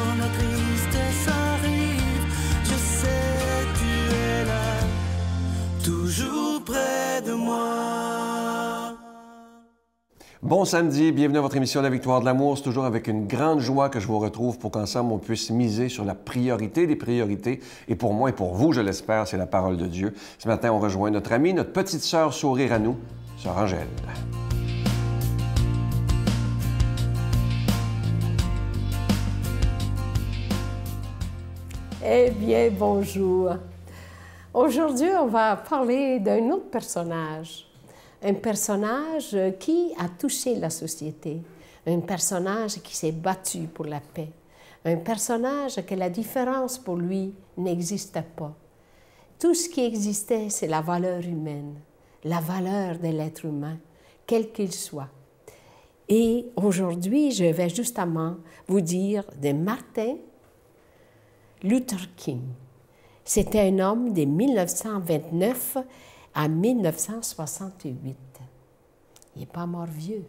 quand la tristesse arrive, je sais tu es là, toujours près de moi. Bon samedi, bienvenue à votre émission La Victoire de l'amour. C'est toujours avec une grande joie que je vous retrouve pour qu'ensemble on puisse miser sur la priorité des priorités. Et pour moi et pour vous, je l'espère, c'est la parole de Dieu. Ce matin, on rejoint notre amie, notre petite sœur sourire à nous, sœur Angèle. Eh bien, bonjour. Aujourd'hui, on va parler d'un autre personnage. Un personnage qui a touché la société. Un personnage qui s'est battu pour la paix. Un personnage que la différence pour lui n'existait pas. Tout ce qui existait, c'est la valeur humaine, la valeur de l'être humain, quel qu'il soit. Et aujourd'hui, je vais justement vous dire de Martin Luther King. C'était un homme de 1929 à 1968. Il n'est pas mort vieux,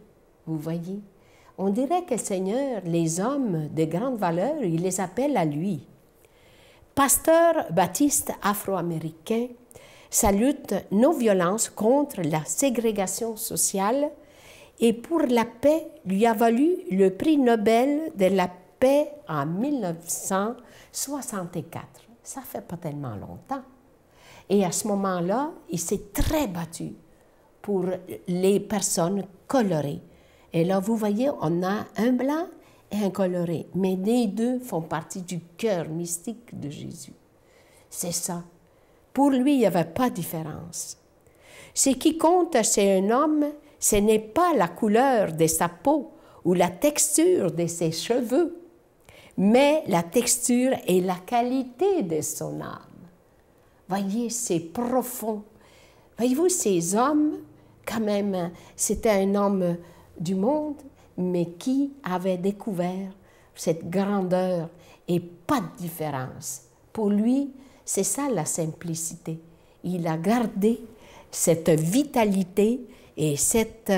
vous voyez. On dirait que le Seigneur, les hommes de grande valeur, il les appelle à lui. Pasteur baptiste afro-américain, sa lutte non-violence contre la ségrégation sociale et pour la paix lui a valu le prix Nobel de la paix en 1964. Ça fait pas tellement longtemps. Et à ce moment-là, il s'est très battu pour les personnes colorées. Et là, vous voyez, on a un blanc et un coloré, mais les deux font partie du cœur mystique de Jésus. C'est ça. Pour lui, il n'y avait pas de différence. Ce qui compte chez un homme, ce n'est pas la couleur de sa peau ou la texture de ses cheveux, mais la texture et la qualité de son âme. Voyez, c'est profond. Voyez-vous, ces hommes, quand même, c'était un homme du monde, mais qui avait découvert cette grandeur et pas de différence. Pour lui, c'est ça la simplicité. Il a gardé cette vitalité et cette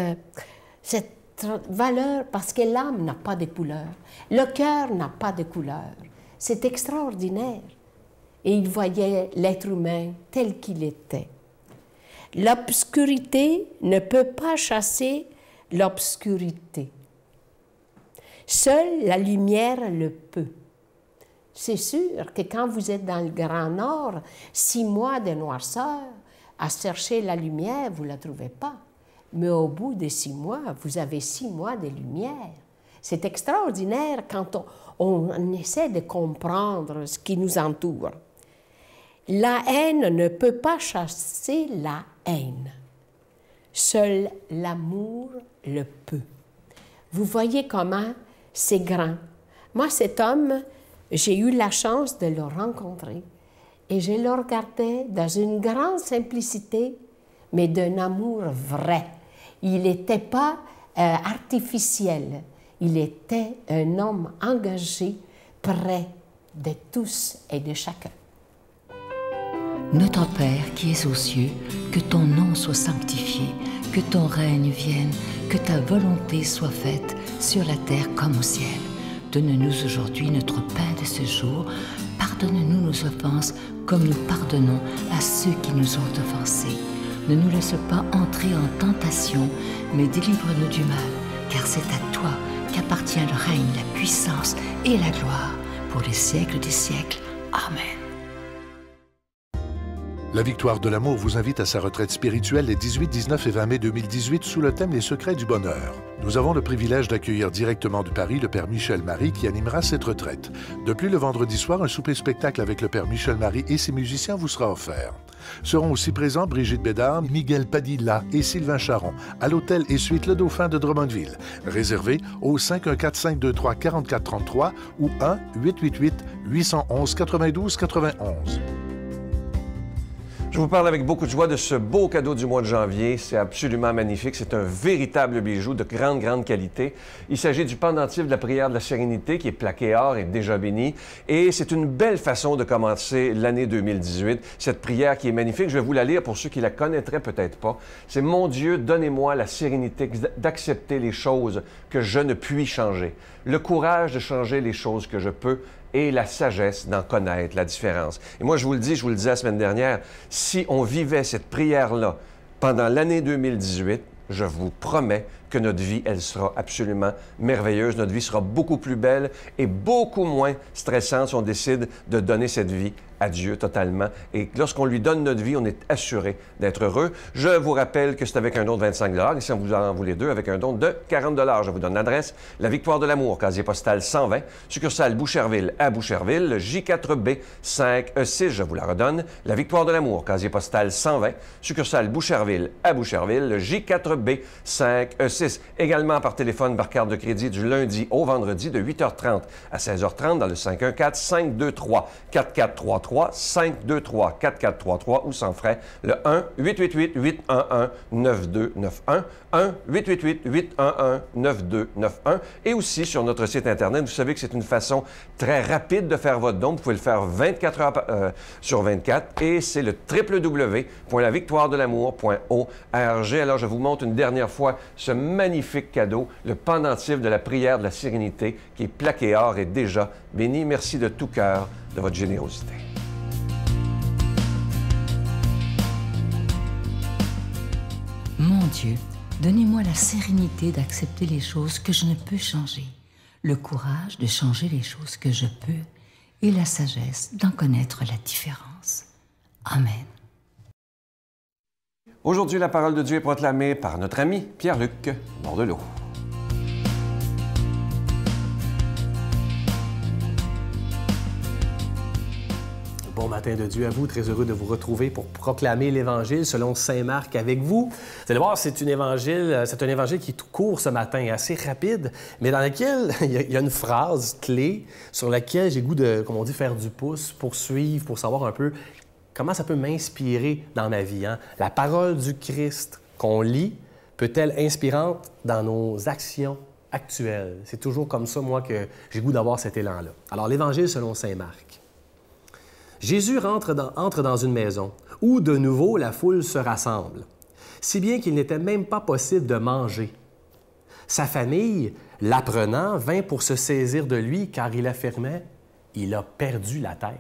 valeur parce que l'âme n'a pas de couleur. Le cœur n'a pas de couleur. C'est extraordinaire. Et il voyait l'être humain tel qu'il était. L'obscurité ne peut pas chasser l'obscurité. Seule la lumière le peut. C'est sûr que quand vous êtes dans le Grand Nord, 6 mois de noirceur, à chercher la lumière, vous ne la trouvez pas. Mais au bout de 6 mois, vous avez 6 mois de lumière. C'est extraordinaire quand on essaie de comprendre ce qui nous entoure. La haine ne peut pas chasser la haine. Seul l'amour le peut. Vous voyez comment c'est grand. Moi, cet homme, j'ai eu la chance de le rencontrer et je le regardais dans une grande simplicité, mais d'un amour vrai. Il n'était pas artificiel. Il était un homme engagé, près de tous et de chacun. Notre Père qui es aux cieux, que ton nom soit sanctifié, que ton règne vienne, que ta volonté soit faite sur la terre comme au ciel. Donne-nous aujourd'hui notre pain de ce jour. Pardonne-nous nos offenses comme nous pardonnons à ceux qui nous ont offensés. Ne nous laisse pas entrer en tentation, mais délivre-nous du mal, car c'est à toi qu'appartient le règne, la puissance et la gloire pour les siècles des siècles. Amen. La Victoire de l'amour vous invite à sa retraite spirituelle les 18, 19 et 20 mai 2018 sous le thème « Les secrets du bonheur ». Nous avons le privilège d'accueillir directement de Paris le Père Michel Marie qui animera cette retraite. De plus, le vendredi soir, un souper-spectacle avec le Père Michel Marie et ses musiciens vous sera offert. Seront aussi présents Brigitte Bédard, Miguel Padilla et Sylvain Charon à l'hôtel et suite Le Dauphin de Drummondville. Réservé au 514-523-4433 ou 1-888-811-92-91. Je vous parle avec beaucoup de joie de ce beau cadeau du mois de janvier. C'est absolument magnifique. C'est un véritable bijou de grande, grande qualité. Il s'agit du pendentif de la prière de la sérénité qui est plaqué or et déjà béni. Et c'est une belle façon de commencer l'année 2018. Cette prière qui est magnifique, je vais vous la lire pour ceux qui la connaîtraient peut-être pas. C'est « Mon Dieu, donnez-moi la sérénité d'accepter les choses que je ne puis changer, le courage de changer les choses que je peux, et la sagesse d'en connaître la différence. » Et moi, je vous le dis, je vous le disais la semaine dernière, si on vivait cette prière-là pendant l'année 2018, je vous promets que notre vie, elle sera absolument merveilleuse. Notre vie sera beaucoup plus belle et beaucoup moins stressante si on décide de donner cette vie à Dieu totalement. Et lorsqu'on lui donne notre vie, on est assuré d'être heureux. Je vous rappelle que c'est avec un don de 25 $. Et si on vous en voulez deux, avec un don de 40 $. Je vous donne l'adresse. La Victoire de l'Amour, casier postal 120, succursale Boucherville à Boucherville, J4B 5E6. Je vous la redonne. La Victoire de l'Amour, casier postal 120, succursale Boucherville à Boucherville, J4B 5E6. Également par téléphone, par carte de crédit du lundi au vendredi de 8h30 à 16h30 dans le 514-523-4433, 523-4433 ou sans frais, le 1-888-811-9291, 1-888-811-9291 et aussi sur notre site Internet. Vous savez que c'est une façon très rapide de faire votre don. Vous pouvez le faire 24 heures sur 24 et c'est le www.lavictoiredelamour.org. Alors, je vous montre une dernière fois ce magnifique cadeau, le pendentif de la prière de la sérénité qui est plaqué or et déjà béni. Merci de tout cœur de votre générosité. Mon Dieu, donnez-moi la sérénité d'accepter les choses que je ne peux changer, le courage de changer les choses que je peux et la sagesse d'en connaître la différence. Amen. Aujourd'hui, la parole de Dieu est proclamée par notre ami Pierre-Luc Bordelot. Bon matin de Dieu à vous, très heureux de vous retrouver pour proclamer l'Évangile selon saint Marc avec vous. Vous allez voir, c'est un évangile qui est tout court ce matin, assez rapide, mais dans lequel il y a une phrase clé sur laquelle j'ai goût de, comme on dit, faire du pouce, poursuivre, pour savoir un peu comment ça peut m'inspirer dans ma vie. Hein? La parole du Christ qu'on lit peut-elle inspirante dans nos actions actuelles? C'est toujours comme ça, moi, que j'ai goût d'avoir cet élan-là. Alors, l'Évangile selon saint Marc. Jésus entre dans une maison où de nouveau la foule se rassemble, si bien qu'il n'était même pas possible de manger. Sa famille, l'apprenant, vint pour se saisir de lui car il affirmait « Il a perdu la tête ».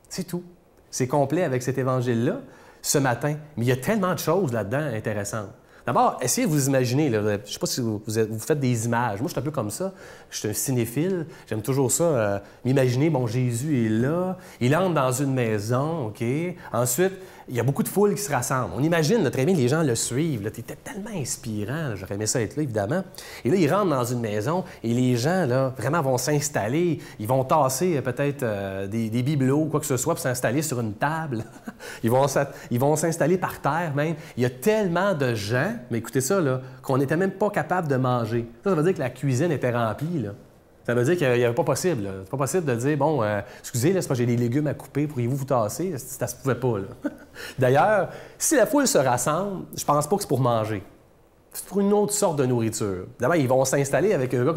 C'est tout. C'est complet avec cet évangile-là ce matin. Mais il y a tellement de choses là-dedans intéressantes. D'abord, essayez de vous imaginer, là, je ne sais pas si vous faites des images. Moi, je suis un peu comme ça. Je suis un cinéphile. J'aime toujours ça, m'imaginer, bon, Jésus est là, il entre dans une maison, OK? Ensuite, il y a beaucoup de foules qui se rassemblent. On imagine, là, très bien, les gens le suivent. C'était tellement inspirant. J'aurais aimé ça être là, évidemment. Et là, ils rentrent dans une maison et les gens, là, vraiment vont s'installer. Ils vont tasser peut-être des bibelots ou quoi que ce soit pour s'installer sur une table. Ils vont s'installer par terre même. Il y a tellement de gens, mais écoutez ça, là, qu'on n'était même pas capable de manger. Ça veut dire que la cuisine était remplie, là. Ça veut dire qu'il n'y avait pas possible. C'est pas possible de dire, bon, excusez, là, c'est parce que j'ai des légumes à couper, pourriez-vous vous tasser? Ça se pouvait pas, là. D'ailleurs, si la foule se rassemble, je pense pas que c'est pour manger. C'est pour une autre sorte de nourriture. D'abord, ils vont s'installer avec un gars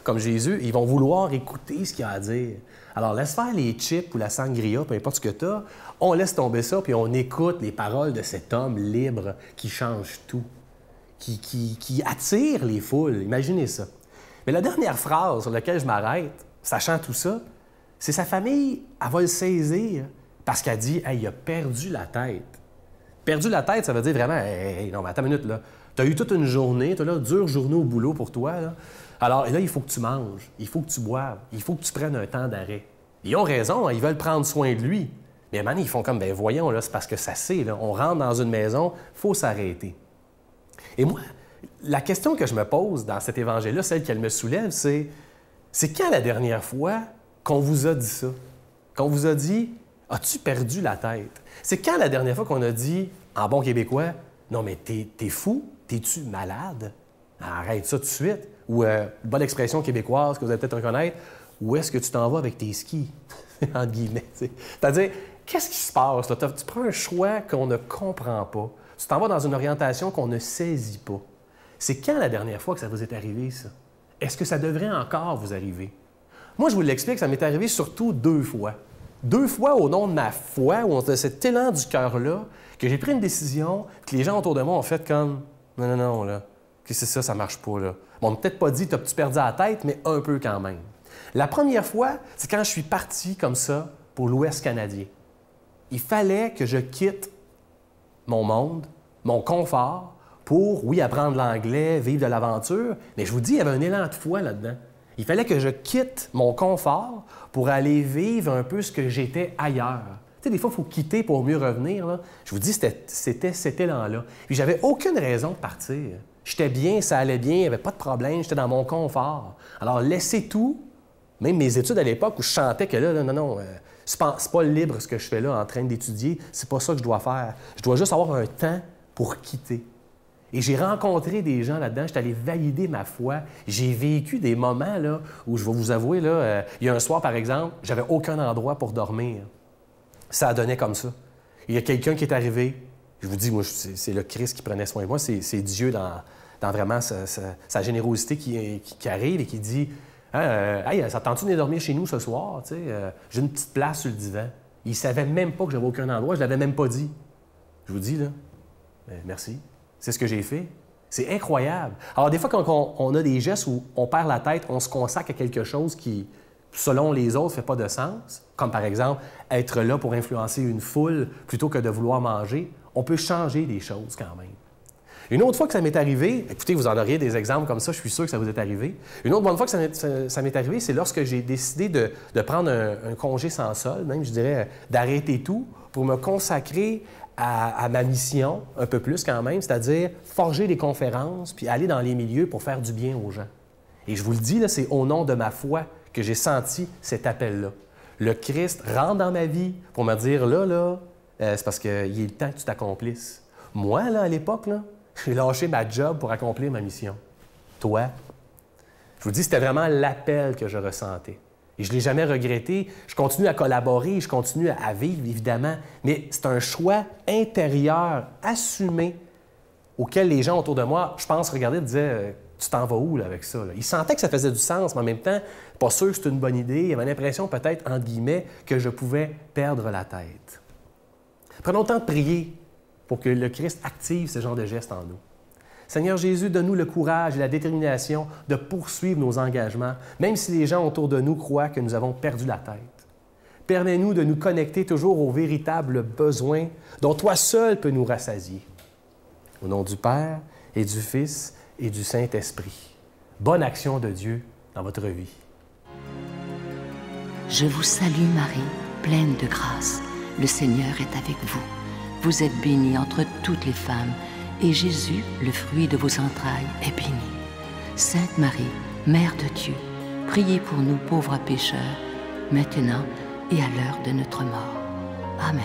comme Jésus, et ils vont vouloir écouter ce qu'il a à dire. Alors, laisse faire les chips ou la sangria, peu importe ce que tu as, on laisse tomber ça, puis on écoute les paroles de cet homme libre qui change tout, qui attire les foules. Imaginez ça. Mais la dernière phrase sur laquelle je m'arrête, sachant tout ça, c'est sa famille, elle va le saisir parce qu'elle dit « Hey, il a perdu la tête ». Perdu la tête, ça veut dire vraiment « Hey, non, mais attends une minute, là. Tu as eu toute une journée, tu as là, dure journée au boulot pour toi, là. Alors là, il faut que tu manges, il faut que tu boives, il faut que tu prennes un temps d'arrêt. » Ils ont raison, hein, ils veulent prendre soin de lui. Mais maintenant, ils font comme « Ben voyons, là, c'est parce que ça c'est, là. On rentre dans une maison, il faut s'arrêter. » Et moi, la question que je me pose dans cet évangile-là, celle qu'elle me soulève, c'est quand la dernière fois qu'on vous a dit ça? Qu'on vous a dit « As-tu perdu la tête? » C'est quand la dernière fois qu'on a dit, en bon québécois, « Non, mais t'es fou? T'es-tu malade? Arrête ça tout de suite. » Ou, bonne expression québécoise que vous allez peut-être reconnaître, ou est-ce que tu t'en vas avec tes skis, entre guillemets. T'sais. C'est-à-dire, qu'est-ce qui se passe? Là? Tu prends un choix qu'on ne comprend pas. Tu t'en vas dans une orientation qu'on ne saisit pas. C'est quand la dernière fois que ça vous est arrivé, ça? Est-ce que ça devrait encore vous arriver? Moi, je vous l'explique, ça m'est arrivé surtout 2 fois. 2 fois au nom de ma foi, où on a cet élan du cœur-là, que j'ai pris une décision, que les gens autour de moi ont fait comme « Non, non, non, là, qu'est-ce que c'est ça, ça marche pas, là. » Bon, on m'a peut-être pas dit « T'as-tu perdu la tête? » mais un peu quand même. La première fois, c'est quand je suis parti comme ça pour l'Ouest canadien. Il fallait que je quitte mon monde, mon confort, pour, oui, apprendre l'anglais, vivre de l'aventure, mais je vous dis, il y avait un élan de foi là-dedans. Il fallait que je quitte mon confort pour aller vivre un peu ce que j'étais ailleurs. Tu sais, des fois, il faut quitter pour mieux revenir. Là. Je vous dis, c'était cet élan-là. Puis j'avais aucune raison de partir. J'étais bien, ça allait bien, il n'y avait pas de problème, j'étais dans mon confort. Alors, laisser tout, même mes études à l'époque où je chantais que là, non, c'est pas libre ce que je fais là en train d'étudier, c'est pas ça que je dois faire. Je dois juste avoir un temps pour quitter. Et j'ai rencontré des gens là-dedans, j'étais allé valider ma foi. J'ai vécu des moments là, où, je vais vous avouer, là, il y a un soir, par exemple, j'avais aucun endroit pour dormir. Ça a donné comme ça. Il y a quelqu'un qui est arrivé. Je vous dis, moi, c'est le Christ qui prenait soin de moi. C'est Dieu dans vraiment sa générosité qui arrive et qui dit « Hey, ça tente-tu de dormir chez nous ce soir? J'ai une petite place sur le divan. » Il ne savait même pas que j'avais aucun endroit. Je ne l'avais même pas dit. Je vous dis, là, merci. C'est ce que j'ai fait. C'est incroyable. Alors, des fois, quand on a des gestes où on perd la tête, on se consacre à quelque chose qui, selon les autres, ne fait pas de sens, comme par exemple être là pour influencer une foule plutôt que de vouloir manger, on peut changer des choses quand même. Une autre fois que ça m'est arrivé, écoutez, vous en auriez des exemples comme ça, je suis sûr que ça vous est arrivé. Une autre bonne fois que ça m'est arrivé, c'est lorsque j'ai décidé de prendre un congé sans solde, même, je dirais, d'arrêter tout pour me consacrer à ma mission, un peu plus quand même, c'est-à-dire forger des conférences puis aller dans les milieux pour faire du bien aux gens. Et je vous le dis, là, c'est au nom de ma foi que j'ai senti cet appel-là. Le Christ rentre dans ma vie pour me dire, là, c'est parce qu'il est le temps que tu t'accomplisses. Moi, là, à l'époque, là, j'ai lâché ma job pour accomplir ma mission. Toi, je vous dis, c'était vraiment l'appel que je ressentais. Et je ne l'ai jamais regretté. Je continue à collaborer, je continue à vivre, évidemment, mais c'est un choix intérieur, assumé, auquel les gens autour de moi, je pense, regardaient et disaient « Tu t'en vas où là, avec ça? » Ils sentaient que ça faisait du sens, mais en même temps, pas sûr que c'était une bonne idée. Il y avait l'impression, peut-être, entre guillemets, que je pouvais perdre la tête. Prenons le temps de prier pour que le Christ active ce genre de gestes en nous. Seigneur Jésus, donne-nous le courage et la détermination de poursuivre nos engagements, même si les gens autour de nous croient que nous avons perdu la tête. Permets-nous de nous connecter toujours aux véritables besoins dont toi seul peux nous rassasier. Au nom du Père et du Fils et du Saint-Esprit. Bonne action de Dieu dans votre vie. Je vous salue Marie, pleine de grâce. Le Seigneur est avec vous. Vous êtes bénie entre toutes les femmes, et Jésus, le fruit de vos entrailles, est béni. Sainte Marie, Mère de Dieu, priez pour nous pauvres pécheurs, maintenant et à l'heure de notre mort. Amen.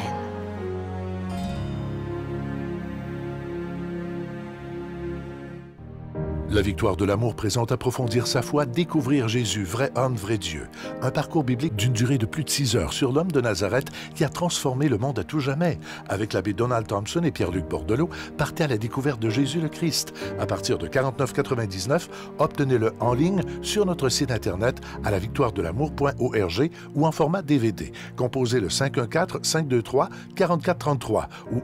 La victoire de l'amour présente Approfondir sa foi, découvrir Jésus, vrai homme, vrai Dieu. Un parcours biblique d'une durée de plus de 6 heures sur l'homme de Nazareth qui a transformé le monde à tout jamais. Avec l'abbé Donald Thompson et Pierre-Luc Bordelot, partez à la découverte de Jésus le Christ. À partir de 49,99, obtenez-le en ligne sur notre site Internet à lavictoiredelamour.org ou en format DVD. Composez le 514-523-4433 ou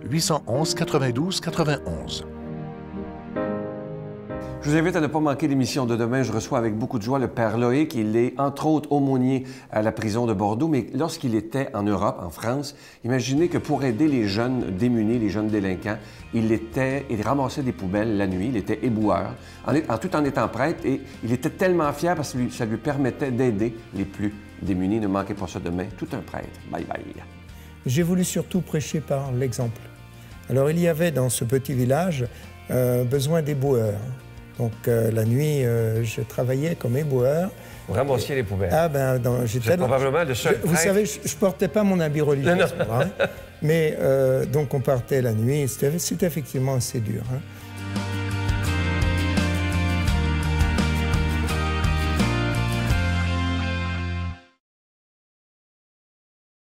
1-888-811-92-91. Je vous invite à ne pas manquer l'émission de demain. Je reçois avec beaucoup de joie le Père Loïc. Il est, entre autres, aumônier à la prison de Bordeaux. Mais lorsqu'il était en Europe, en France, imaginez que pour aider les jeunes démunis, les jeunes délinquants, il ramassait des poubelles la nuit. Il était éboueur, tout en étant prêtre. Et il était tellement fier parce que ça lui permettait d'aider les plus démunis. Ne manquez pas ça demain. Tout un prêtre. Bye bye. J'ai voulu surtout prêcher par l'exemple. Alors, il y avait dans ce petit village besoin d'éboueurs. Donc, la nuit, je travaillais comme éboueur. Vous ramassiez les poubelles. Ah, ben, j'étais probablement le seul Vous savez, je ne portais pas mon habit religieux. Mais, donc, on partait la nuit. C'était effectivement assez dur. Hein.